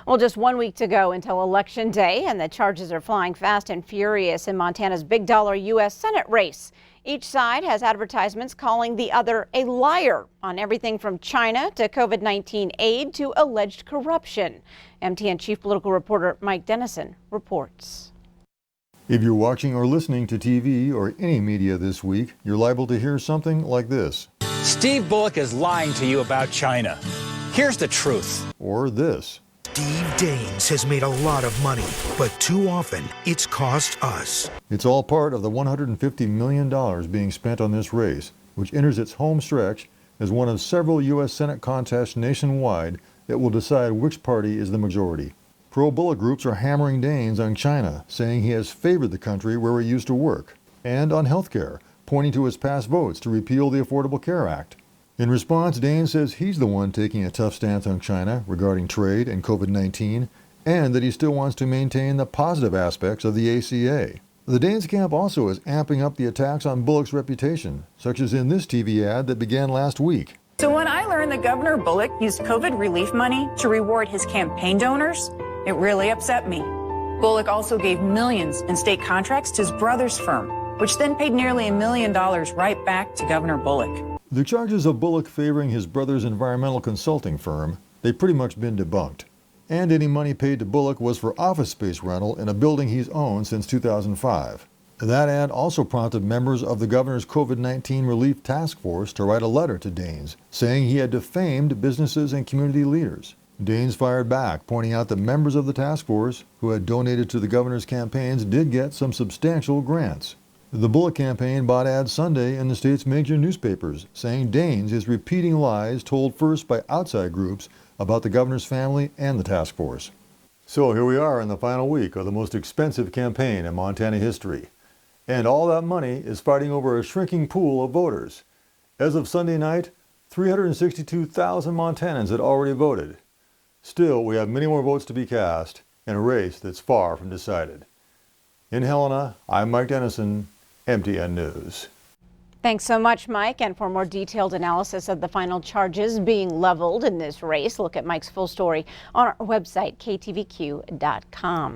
Well, just 1 week to go until Election Day, and the charges are flying fast and furious in Montana's big dollar U.S. Senate race. Each side has advertisements calling the other a liar on everything from China to COVID-19 aid to alleged corruption. MTN Chief Political Reporter Mike Dennison reports. If you're watching or listening to TV or any media this week, you're liable to hear something like this. Steve Bullock is lying to you about China. Here's the truth. Or this. Steve Daines has made a lot of money, but too often it's cost us. It's all part of the $150 million being spent on this race, which enters its home stretch as one of several U.S. Senate contests nationwide that will decide which party is the majority. Pro-Bullock groups are hammering Daines on China, saying he has favored the country where he used to work, and on health care, pointing to his past votes to repeal the Affordable Care Act. In response, Daines says he's the one taking a tough stance on China regarding trade and COVID-19, and that he still wants to maintain the positive aspects of the ACA. The Daines camp also is amping up the attacks on Bullock's reputation, such as in this TV ad that began last week. So when I learned that Governor Bullock used COVID relief money to reward his campaign donors, it really upset me. Bullock also gave millions in state contracts to his brother's firm, which then paid nearly $1 million right back to Governor Bullock. The charges of Bullock favoring his brother's environmental consulting firm, they've pretty much been debunked. And any money paid to Bullock was for office space rental in a building he's owned since 2005. That ad also prompted members of the governor's COVID-19 relief task force to write a letter to Daines, saying he had defamed businesses and community leaders. Daines fired back, pointing out that members of the task force who had donated to the governor's campaigns did get some substantial grants. The Bullock campaign bought ads Sunday in the state's major newspapers, saying Daines is repeating lies told first by outside groups about the governor's family and the task force. So here we are in the final week of the most expensive campaign in Montana history. And all that money is fighting over a shrinking pool of voters. As of Sunday night, 362,000 Montanans had already voted. Still, we have many more votes to be cast in a race that's far from decided. In Helena, I'm Mike Dennison, MTN News. Thanks so much, Mike. And for more detailed analysis of the final charges being leveled in this race, look at Mike's full story on our website, ktvq.com.